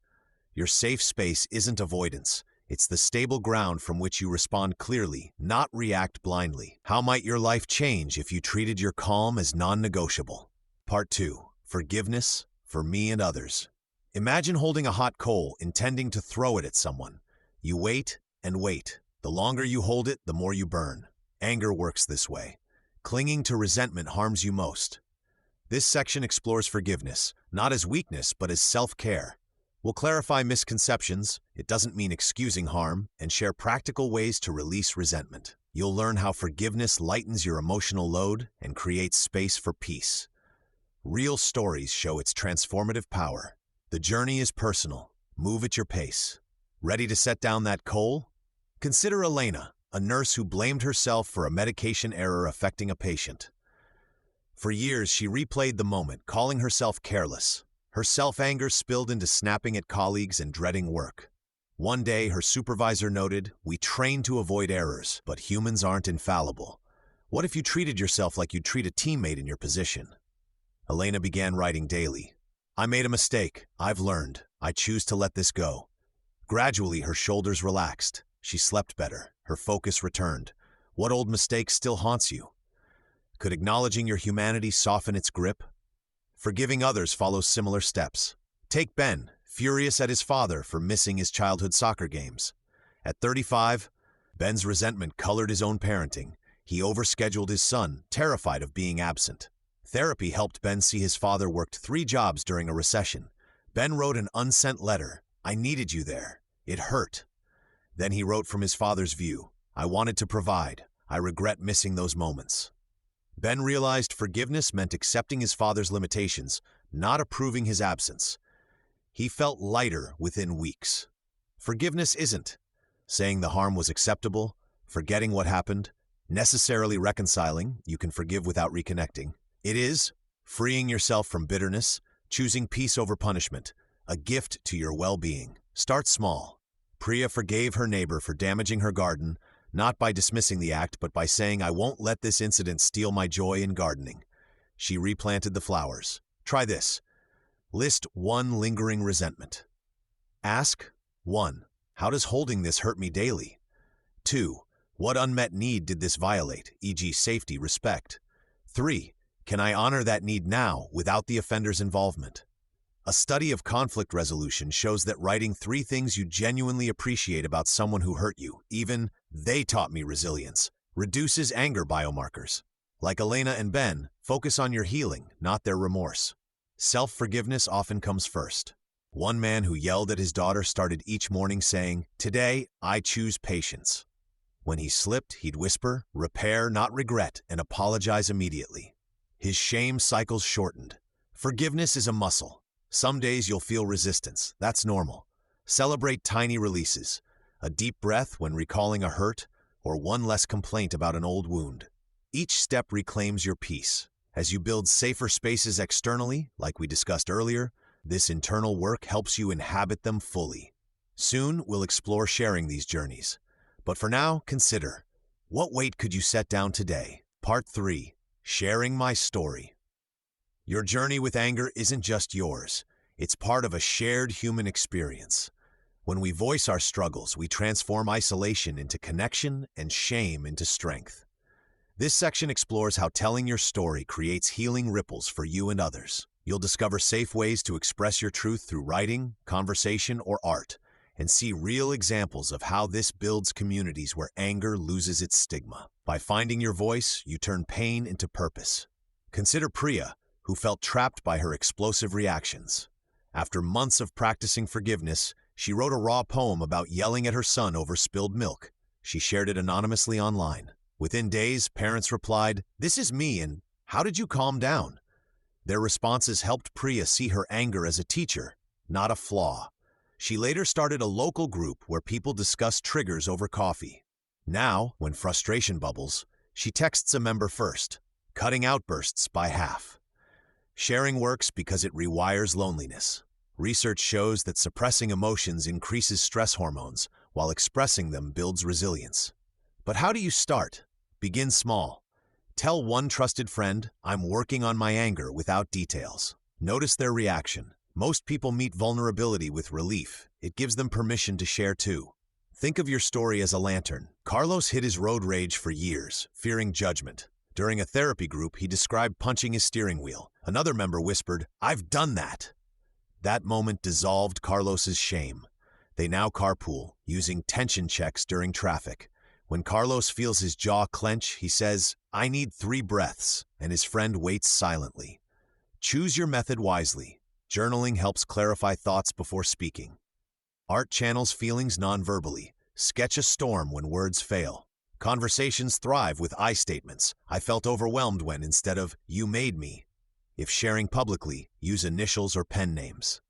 Your safe space isn't avoidance. It's the stable ground from which you respond clearly, not react blindly. How might your life change if you treated your calm as non-negotiable? Part 2. Forgiveness for me and others. Imagine holding a hot coal, intending to throw it at someone. You wait and wait. The longer you hold it, the more you burn. Anger works this way. Clinging to resentment harms you most. This section explores forgiveness, not as weakness, but as self-care. We'll clarify misconceptions, it doesn't mean excusing harm, and share practical ways to release resentment. You'll learn how forgiveness lightens your emotional load and creates space for peace. Real stories show its transformative power. The journey is personal. Move at your pace. Ready to set down that coal? Consider Elena, a nurse who blamed herself for a medication error affecting a patient. For years, she replayed the moment, calling herself careless. Her self-anger spilled into snapping at colleagues and dreading work. One day, her supervisor noted, we train to avoid errors, but humans aren't infallible. What if you treated yourself like you'd treat a teammate in your position? Elena began writing daily. I made a mistake. I've learned. I choose to let this go. Gradually, her shoulders relaxed. She slept better. Her focus returned. What old mistake still haunts you? Could acknowledging your humanity soften its grip? Forgiving others follows similar steps. Take Ben, furious at his father for missing his childhood soccer games. At 35, Ben's resentment colored his own parenting. He overscheduled his son, terrified of being absent. Therapy helped Ben see his father worked 3 jobs during a recession. Ben wrote an unsent letter. I needed you there. It hurt. Then he wrote from his father's view. I wanted to provide. I regret missing those moments. Ben realized forgiveness meant accepting his father's limitations, not approving his absence. He felt lighter within weeks. Forgiveness isn't saying the harm was acceptable, forgetting what happened, necessarily reconciling. You can forgive without reconnecting. It is freeing yourself from bitterness, choosing peace over punishment, a gift to your well-being. Start small. Priya forgave her neighbor for damaging her garden, not by dismissing the act, but by saying, "I won't let this incident steal my joy in gardening." She replanted the flowers. Try this. List one lingering resentment. Ask, 1. How does holding this hurt me daily? 2. What unmet need did this violate, e.g. safety, respect? 3. Can I honor that need now without the offender's involvement? A study of conflict resolution shows that writing 3 things you genuinely appreciate about someone who hurt you, even "they taught me resilience," reduces anger biomarkers. Like Elena and Ben, focus on your healing, not their remorse. Self-forgiveness often comes first. One man who yelled at his daughter started each morning saying, "Today, I choose patience." When he slipped, he'd whisper, "Repair, not regret," and apologize immediately. His shame cycles shortened. Forgiveness is a muscle. Some days you'll feel resistance. That's normal. Celebrate tiny releases. A deep breath when recalling a hurt, or one less complaint about an old wound. Each step reclaims your peace. As you build safer spaces externally, like we discussed earlier, this internal work helps you inhabit them fully. Soon, we'll explore sharing these journeys. But for now, consider, what weight could you set down today? Part 3, Sharing My Story. Your journey with anger isn't just yours. It's part of a shared human experience. When we voice our struggles, we transform isolation into connection and shame into strength. This section explores how telling your story creates healing ripples for you and others. You'll discover safe ways to express your truth through writing, conversation, or art, and see real examples of how this builds communities where anger loses its stigma. By finding your voice, you turn pain into purpose. Consider Priya, who felt trapped by her explosive reactions. After months of practicing forgiveness, she wrote a raw poem about yelling at her son over spilled milk. She shared it anonymously online. Within days, parents replied, "This is me," and "How did you calm down?" Their responses helped Priya see her anger as a teacher, not a flaw. She later started a local group where people discuss triggers over coffee. Now, when frustration bubbles, she texts a member first, cutting outbursts by half. Sharing works because it rewires loneliness. Research shows that suppressing emotions increases stress hormones, while expressing them builds resilience. But how do you start? Begin small. Tell one trusted friend, "I'm working on my anger," without details. Notice their reaction. Most people meet vulnerability with relief. It gives them permission to share too. Think of your story as a lantern. Carlos hid his road rage for years, fearing judgment. During a therapy group, he described punching his steering wheel. Another member whispered, "I've done that." That moment dissolved Carlos's shame. They now carpool, using tension checks during traffic. When Carlos feels his jaw clench, he says, "I need 3 breaths," and his friend waits silently. Choose your method wisely. Journaling helps clarify thoughts before speaking. Art channels feelings non-verbally. Sketch a storm when words fail. Conversations thrive with I statements. "I felt overwhelmed when," instead of "you made me." If sharing publicly, use initials or pen names.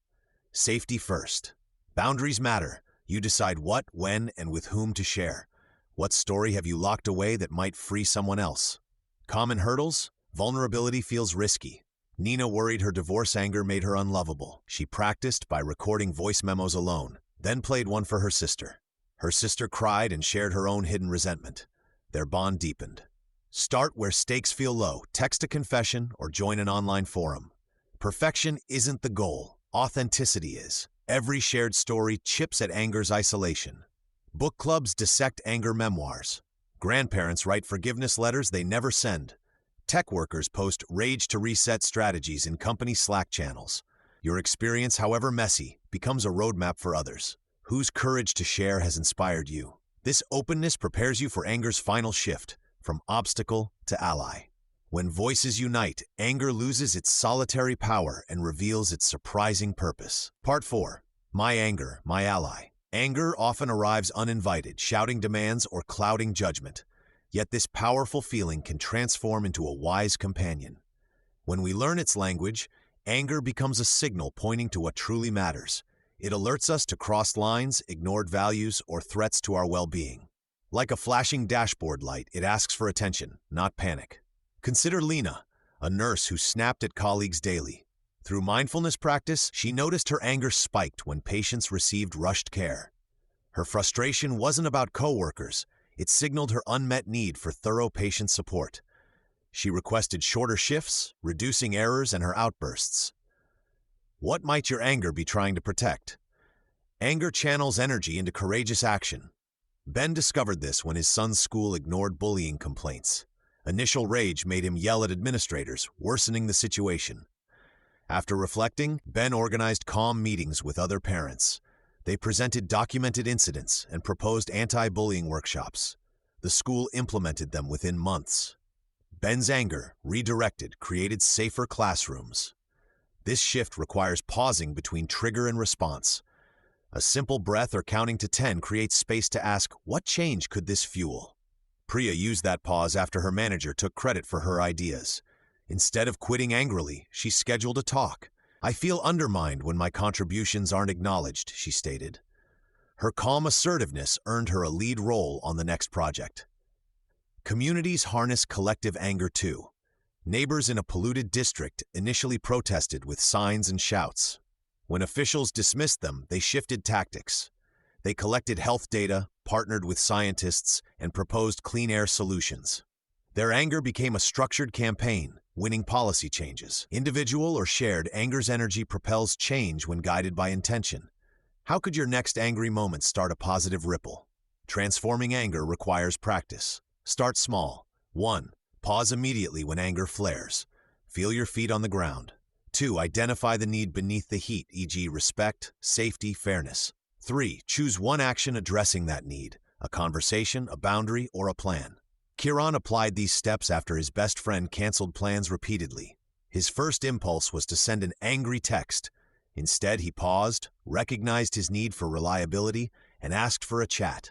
Safety first. Boundaries matter. You decide what, when, and with whom to share. What story have you locked away that might free someone else? Common hurdles? Vulnerability feels risky. Nina worried her divorce anger made her unlovable. She practiced by recording voice memos alone, then played one for her sister. Her sister cried and shared her own hidden resentment. Their bond deepened. Start where stakes feel low. Text a confession or join an online forum. Perfection isn't the goal. Authenticity is. Every shared story chips at anger's isolation. Book clubs dissect anger memoirs. Grandparents write forgiveness letters they never send. Tech workers post rage to reset strategies in company Slack channels. Your experience, however messy, becomes a roadmap for others. Whose courage to share has inspired you? This openness prepares you for anger's final shift, from obstacle to ally. When voices unite, anger loses its solitary power and reveals its surprising purpose. Part 4. My anger, my ally. Anger often arrives uninvited, shouting demands or clouding judgment. Yet this powerful feeling can transform into a wise companion. When we learn its language, anger becomes a signal pointing to what truly matters. It alerts us to crossed lines, ignored values, or threats to our well-being. Like a flashing dashboard light, it asks for attention, not panic. Consider Lena, a nurse who snapped at colleagues daily. Through mindfulness practice, she noticed her anger spiked when patients received rushed care. Her frustration wasn't about coworkers. It signaled her unmet need for thorough patient support. She requested shorter shifts, reducing errors and her outbursts. What might your anger be trying to protect? Anger channels energy into courageous action. Ben discovered this when his son's school ignored bullying complaints. Initial rage made him yell at administrators, worsening the situation. After reflecting, Ben organized calm meetings with other parents. They presented documented incidents and proposed anti-bullying workshops. The school implemented them within months. Ben's anger, redirected, created safer classrooms. This shift requires pausing between trigger and response. A simple breath or counting to 10 creates space to ask, what change could this fuel? Priya used that pause after her manager took credit for her ideas. Instead of quitting angrily, she scheduled a talk. I feel undermined when my contributions aren't acknowledged, she stated. Her calm assertiveness earned her a lead role on the next project. Communities harness collective anger too. Neighbors in a polluted district initially protested with signs and shouts. When officials dismissed them, they shifted tactics. They collected health data, partnered with scientists, and proposed clean air solutions. Their anger became a structured campaign, winning policy changes. Individual or shared, anger's energy propels change when guided by intention. How could your next angry moment start a positive ripple? Transforming anger requires practice. Start small. 1. Pause immediately when anger flares. Feel your feet on the ground. 2. Identify the need beneath the heat, e.g. respect, safety, fairness. 3. Choose one action addressing that need, a conversation, a boundary, or a plan. Kiran applied these steps after his best friend canceled plans repeatedly. His first impulse was to send an angry text. Instead, he paused, recognized his need for reliability, and asked for a chat.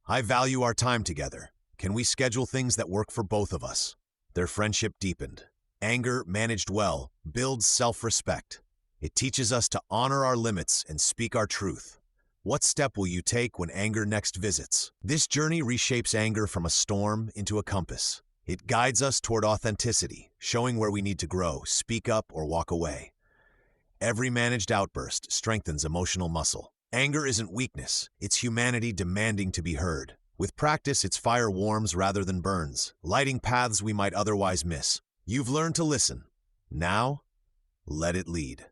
I value our time together. Can we schedule things that work for both of us? Their friendship deepened. Anger, managed well, builds self-respect. It teaches us to honor our limits and speak our truth. What step will you take when anger next visits? This journey reshapes anger from a storm into a compass. It guides us toward authenticity, showing where we need to grow, speak up, or walk away. Every managed outburst strengthens emotional muscle. Anger isn't weakness, it's humanity demanding to be heard. With practice, its fire warms rather than burns, lighting paths we might otherwise miss. You've learned to listen. Now, let it lead.